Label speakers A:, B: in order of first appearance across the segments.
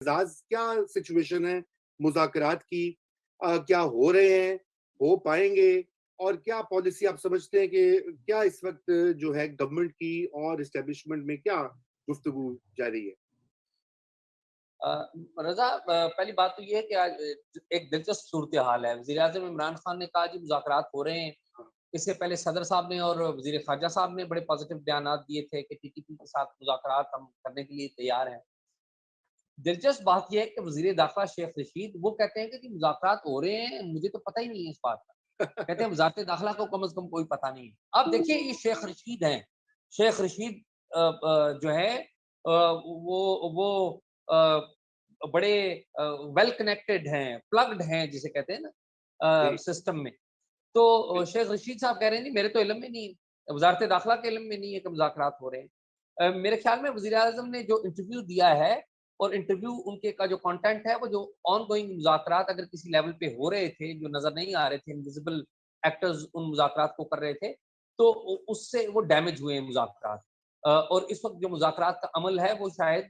A: एजाज क्या सिचुएशन है मुज़ाकरात की? क्या हो रहे हैं? हो पाएँगे? और क्या पॉलिसी आप समझते हैं कि क्या इस वक़्त जो है गवर्नमेंट की और एस्टेब्लिशमेंट में क्या गुफ्तगू जारी है?
B: अ, रज़ा, पहली बात तो ये है कि आज एक दिलचस्प सूरत-ए-हाल है। वज़ीर-ए-आज़म इमरान खान ने कहा जी मुज़ाकरात हो रहे हैं। इससे पहले सदर साहब ने और वज़ीर ख़ारजा साहब ने बड़े पॉज़िटिव बयानात दिए थे कि टीटीपी के साथ मुज़ाकरात हम करने के लिए तैयार हैं। दिलचस्प बात ये है कि वज़ीर दाख़िला शेख रशीद वो कहते हैं कि जी मुज़ाकरात हो रहे हैं, मुझे तो पता ही नहीं है इस बात का। कहते हैं वज़ारत दाख़िला को कम से कम कोई पता नहीं है। अब देखिए ये शेख रशीद हैं। शेख रशीद जो है वो बड़े वेल कनेक्टेड हैं, प्लग्ड हैं जिसे कहते हैं ना
A: जी,
B: सिस्टम में। तो
A: बिल्कुल।
B: शेख रशीद साहब कह रहे हैं जी मेरे तो इल्म में नहीं है, वज़ारत दाख़िला के इल्म में नहीं है कि मुज़ाकरात हो रहे हैं। मेरे ख़्याल में वज़ीर-ए-आज़म ने जो इंटरव्यू दिया है और इंटरव्यू उनके का जो कंटेंट है वो जो ऑनगोइंग मुज़ाकरात अगर किसी लेवल पे हो रहे थे, जो नज़र नहीं आ रहे थे, इनविजिबल एक्टर्स उन मुज़ाकरात को कर रहे थे, तो उ उससे वो डैमेज हुए हैं मुज़ाकरात। और इस वक़्त जो मुज़ाकरात का अमल है वो शायद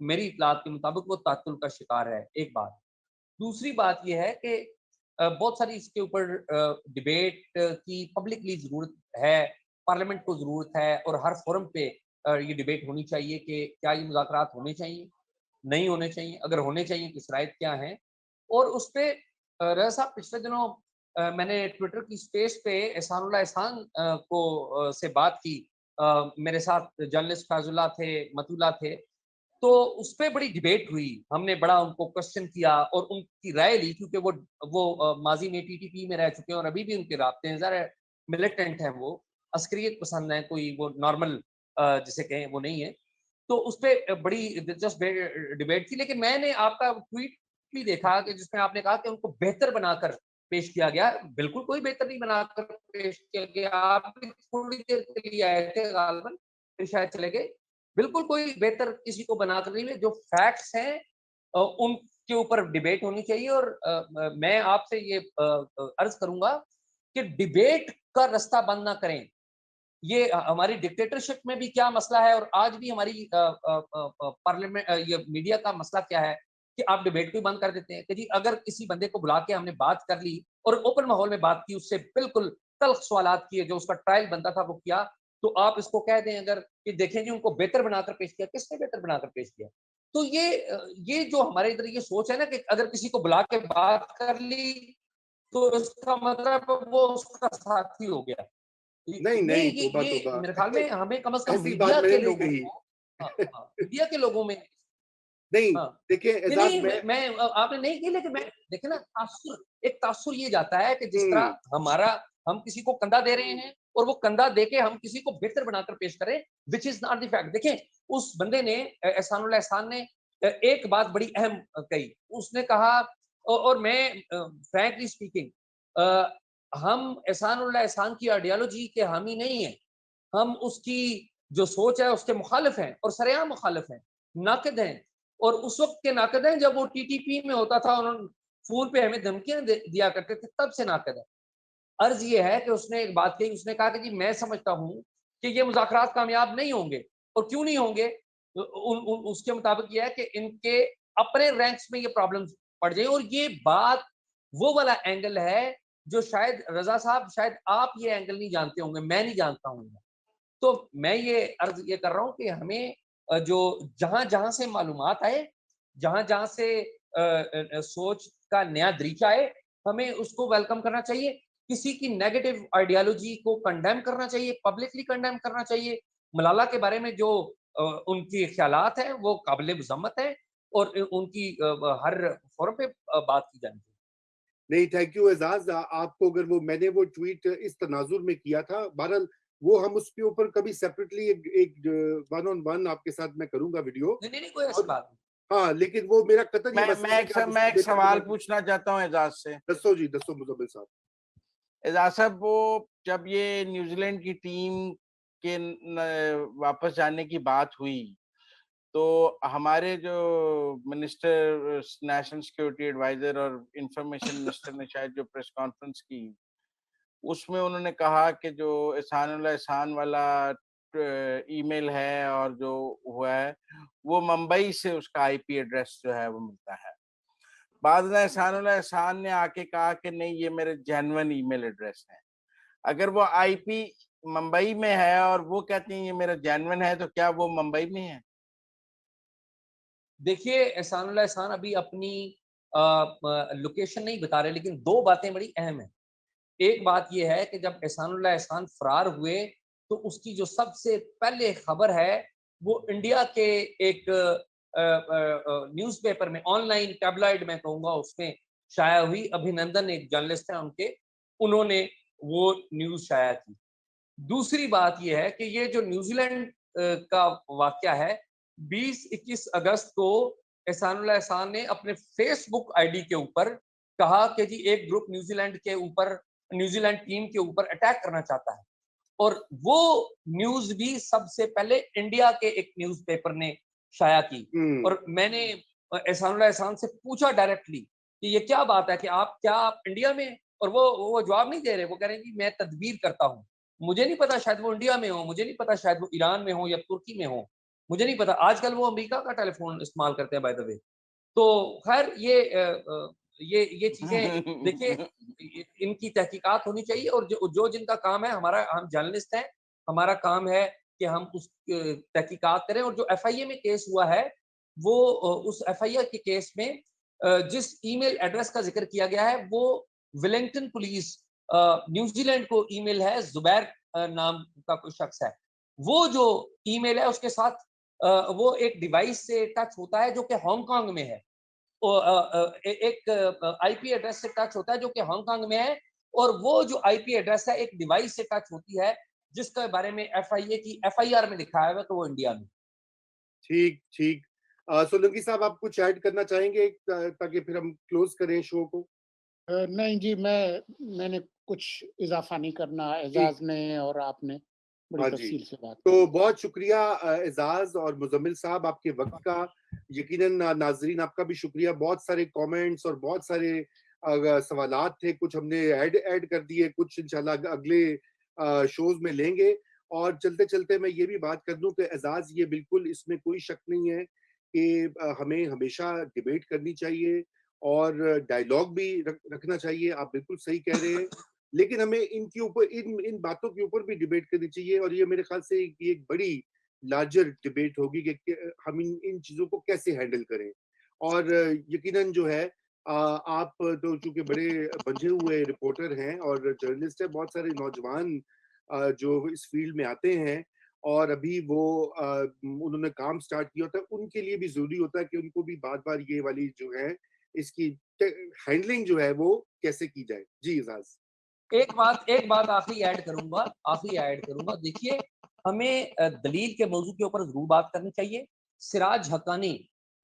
B: मेरी इत्तलात के मुताबिक वो तात्तुल का शिकार है, एक बात। दूसरी बात ये है कि बहुत सारी इसके ऊपर डिबेट की पब्लिकली ज़रूरत है, पार्लियामेंट को ज़रूरत है और हर फोरम पे ये डिबेट होनी चाहिए कि क्या ये मुज़ाकरात होने चाहिए, नहीं होने चाहिए? अगर होने चाहिए तो शराइत क्या हैं? और उसपे रज़ा साहब पिछले दिनों मैंने ट्विटर की स्पेस पे एहसानुल्लाह एहसान से बात की। मेरे साथ जर्नलिस्ट फ़ैज़ुल्लाह थे, मतुल्लाह थे। तो उसपे बड़ी डिबेट हुई। हमने बड़ा उनको क्वेश्चन किया और उनकी राय ली क्योंकि वो माज़ी में टीटीपी में रह चुके हैं और अभी भी उनके राब्ते हैं। ज़रा मिलिटेंट हैं वो, अस्करियत पसंद हैं, कोई वो नॉर्मल जिसे कहें वो नहीं है। तो उसपे बड़ी दिलचस्प डिबेट थी लेकिन मैंने आपका ट्वीट भी देखा कि जिसमें आपने कहा कि उनको बेहतर बनाकर पेश किया गया। बिल्कुल कोई बेहतर नहीं बनाकर पेश किया गया। आप भी थोड़ी देर के लिए आए थे ग़ालिबन, फिर शायद चले गए। बिल्कुल कोई बेहतर किसी को बनाकर नहीं है, जो फैक्ट्स हैं उनके ऊपर डिबेट होनी चाहिए और मैं आपसे ये अर्ज़ करूँगा कि डिबेट का रास्ता बंद ना करें। ये हमारी डिक्टेटरशिप में भी क्या मसला है और आज भी हमारी पार्लियामेंट ये मीडिया का मसला क्या है कि आप डिबेट को ही बंद कर देते हैं कि जी अगर किसी बंदे को बुला के हमने बात कर ली और ओपन माहौल में बात की, उससे बिल्कुल तल्ख़ सवालात किए, जो उसका ट्रायल बनता था वो किया, तो आप इसको कह दें अगर कि देखें जी उनको बेहतर बनाकर पेश किया, किसने बेहतर बनाकर पेश किया? तो ये जो हमारे इधर ये सोच है ना कि अगर किसी को बुला के बात कर ली, तो इसका मतलब वो उसका साथी हो गया।
A: नहीं,
B: नहीं,
A: नहीं, तौबा,
B: ये
A: तौबा।
B: मेरे ख़्याल में हमें कम से कम
A: ऐसी बात
B: मीडिया
A: मैंने
B: के
A: नहीं
B: लोगों
A: कही।
B: को हाँ, हाँ, मीडिया के लोगों में
A: नहीं,
B: हाँ।
A: देखिए
B: नहीं,
A: एजाज
B: नहीं,
A: मैं
B: आपने नहीं की लेकिन मैं देखिए ना तासुर ये जाता है कि जिस
A: हुँ,
B: तरह हम किसी को कंधा दे रहे हैं और वो कंधा देके हम किसी को बेहतर बनाकर पेश करें, which is not the fact. देखें, उस बंदे ने एहसानुल्लाह एहसान ने एक बात बड़ी अहम कही। उसने कहा और मैं फ्रैंकली स्पीकिंग हम एहसानुल्लाह एहसान की आइडियोलॉजी के हामी नहीं हैं। हम उसकी जो सोच है उसके मुखालिफ हैं और सरेआम मुखालिफ हैं, नाक़िद हैं और उस वक़्त के नाक़िद हैं जब वो टीटीपी में होता था और फ़ोन पे हमें धमकियाँ दे दिया करते थे, तब से नाक़िद है। अर्ज़ ये है कि उसने एक बात कही, उसने कहा कि जी मैं समझता हूँ कि ये मुज़ाकरात कामयाब नहीं होंगे और क्यों नहीं होंगे? उ उन उन उसके मुताबिक ये है कि इनके अपने रैंक्स में ये प्रॉब्लम्स पड़ जाएँ और ये बात वो वाला एंगल है जो शायद रज़ा साहब शायद आप ये एंगल नहीं जानते होंगे, मैं नहीं जानता हूँ। तो मैं ये अर्ज़ ये कर रहा हूँ कि हमें जो जहाँ-जहाँ से मालूमात आए, जहाँ-जहाँ से सोच का नया दरीचा आए, हमें उसको वेलकम करना चाहिए। किसी की नेगेटिव आइडियोलॉजी को कंडेम करना चाहिए, पब्लिकली कंडेम करना चाहिए। मलाला के बारे में जो उनके ख़्यालात हैं, वो काबिल-ए-मज़म्मत हैं और उनकी हर फ़ोरम पे बात की जानी चाहिए।
A: नहीं, थैंक यू एजाज। आपको अगर वो मैंने वो ट्वीट इस तनाजुर में किया था, बहरहाल वो हम उसके ऊपर कभी सेपरेटली एक एक वन ऑन वन आपके साथ मैं करूंगा वीडियो।
B: नहीं, नहीं, नहीं, कोई ऐसी
A: और
B: बात नहीं।
A: हाँ, लेकिन वो मेरा कतई ये
C: मैं
A: मसला
C: मैं
A: है
C: एक
A: कि आप
C: मैं
A: इसको
C: एक
A: बेहतर
C: सवाल
A: बना दीजिए।
C: पूछना चाहता हूँ एजाज से।
A: दसो जी, दसो मुजम्मिल साहब।
C: एजाज साहब, वो जब ये न्यूजीलैंड की टीम के वापस जाने की बात हुई, तो हमारे जो मिनिस्टर नेशनल सिक्योरिटी एडवाइजर और इंफॉर्मेशन मिनिस्टर ने शायद जो प्रेस कॉन्फ्रेंस की, उसमें उन्होंने कहा कि जो एहसानुल्लाह एहसान वाला ईमेल है और जो हुआ है वो मुंबई से उसका आईपी एड्रेस जो है वो मिलता है। बाद में एहसानुल्लाह एहसान ने आके कहा कि नहीं ये मेरे जेन्युइन ईमेल एड्रेस है। अगर वो आईपी मुंबई में है और वो कहती हैं ये मेरा जेन्युइन है तो क्या वो मुंबई में है?
B: देखिए एहसानुल्लाह एहसान अभी अपनी लोकेशन नहीं बता रहे, लेकिन 2 बातें बड़ी अहम हैं। एक बात ये है कि जब एहसानुल्लाह एहसान फरार हुए तो उसकी जो सबसे पहले खबर है वो इंडिया के एक न्यूज़पेपर में, ऑनलाइन टैबलॉइड मैं कहूँगा, उसमें शाया हुई। अभिनंदन एक जर्नलिस्ट हैं उनके, उन्होंने वो न्यूज़ शाया की। दूसरी बात ये है कि ये जो न्यूजीलैंड का वाक़या है, 20-21 अगस्त को एहसानुल्लाह एहसान ने अपने फेसबुक आईडी के ऊपर कहा कि जी एक ग्रुप न्यूजीलैंड के ऊपर, न्यूजीलैंड टीम के ऊपर अटैक करना चाहता है। और वो न्यूज़ भी सबसे पहले इंडिया के एक न्यूज़पेपर ने शाया की।
A: हुँ।
B: और मैंने एहसानुल्लाह एहसान से पूछा डायरेक्टली कि ये क्या बात है कि आप इंडिया में हैं? और वो जवाब नहीं दे रहे, वो कह रहे हैं जी मैं तदबीर करता हूँ। मुझे नहीं पता, शायद वो इंडिया में हो, मुझे नहीं पता शायद वो ईरान में हो या तुर्की में हो, मुझे नहीं पता। आजकल वो अमेरिका का टेलीफ़ोन इस्तेमाल करते हैं बाय द वे। तो ख़ैर ये चीज़ें देखिए, इनकी तहकीकात होनी चाहिए। और जो जिनका काम है, हमारा, हम जर्नलिस्ट हैं, हमारा काम है कि हम उस तहकीकात करें। और जो एफआईए में केस हुआ है, वो उस एफआईआर के केस में जिस ईमेल एड्रेस का जिक्र किया गया है वो वेलिंगटन पुलिस, न्यूजीलैंड को ईमेल है, जुबैर नाम का कोई शख्स है। वो जो ईमेल है उसके साथ वो एक डिवाइस से टच होता है जो कि हांगकांग में है। एक आईपी एड्रेस से टच होता है जो कि हांगकांग में है। और वो जो आईपी एड्रेस है एक डिवाइस से टच होती है जिसके बारे में एफआईए की एफआईआर में लिखा है तो वो इंडिया में।
A: ठीक, ठीक। सोलंकी साहब आप कुछ ऐड करना चाहेंगे ताकि फिर हम क्लोज़ करें शो को?
D: नहीं जी, मैंने कुछ इज़ाफ़ा नहीं करना,
A: ठीक।
D: एज़ाज़ ने और आपने बड़ी
A: हाँ जी।
D: तफ़सील से बात
A: तो
D: की।
A: बहुत शुक्रिया एज़ाज़ और मुज़म्मिल साहब आपके वक़्त का। यकीनन नाज़रीन आपका भी शुक्रिया। बहुत सारे कमेंट्स और बहुत सारे सवालात थे, कुछ हमने ऐड ऐड कर दिए, कुछ इंशाल्लाह अगले शोज़ में लेंगे। और चलते-चलते मैं ये भी बात कर दूँ कि एज़ाज़ ये बिल्कुल इसमें कोई शक नहीं है कि हमें हमेशा डिबेट करनी चाहिए और डायलॉग भी रखना चाहिए। आप बिल्कुल सही कह रहे हैं। लेकिन हमें इनके ऊपर इन इन बातों के ऊपर भी डिबेट करनी चाहिए और ये मेरे ख़्याल से एक बड़ी लार्जर डिबेट होगी कि हम इन चीज़ों को कैसे हैंडल करें। और यकीनन जो है आप तो चूँकि बड़े बंधे हुए रिपोर्टर हैं और जर्नलिस्ट हैं, बहुत सारे नौजवान जो इस फ़ील्ड में आते हैं और अभी वो उन्होंने काम स्टार्ट किया होता है, उनके लिए भी ज़रूरी होता है कि उनको भी बार-बार ये वाली जो है, इसकी हैंडलिंग जो है वो कैसे की जाए? जी, इज़ाज़।
B: एक बात आखिरी ऐड करूँगा। देखिए, हमें दलील के मौज़ू के ऊपर ज़रूर बात करनी चाहिए। सिराज हक्कानी,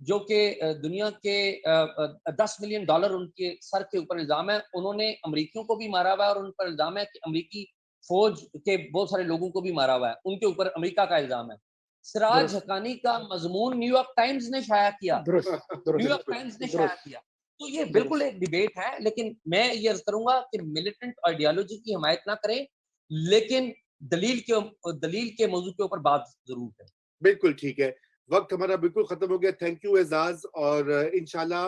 B: जो कि दुनिया के $10 मिलियन उनके सर के ऊपर इल्ज़ाम है। उन्होंने अमरीकियों को भी मारा हुआ है और उन पर इल्ज़ाम है कि अमरीकी फ़ौज के बहुत सारे लोगों को भी मारा हुआ है। उनके ऊपर अमेरिका का इल्ज़ाम है। सिराज
D: दुरुस्त,
B: हक्कानी का मज़मून न्यूयॉर्क टाइम्स ने शाया किया।
D: दुरुस्त, दुरुस्त,
B: न्यूयॉर्क टाइम्स ने शाया
D: दुरुस्त,
B: किया। तो ये बिल्कुल
D: दुरुस्त।
B: एक डिबेट है, लेकिन मैं ये अर्ज़ करूँगा कि मिलिटेंट आइडियोलॉजी की हिमायत ना करें, लेकिन दलील के मौज़ू के ऊपर बात ज़रूर करें।
A: बिल्कुल ठीक है। वक़्त हमारा बिल्कुल ख़त्म हो गया। थैंक यू एज़ाज़ और इंशाल्लाह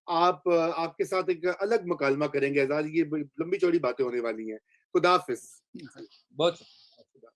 A: आपके साथ एक अलग मुकालमा करेंगे एज़ाज़, ये ब लंबी-चौड़ी बातें होने वाली हैं। खुदा हाफ़िज़।
B: बहुत
A: खुदा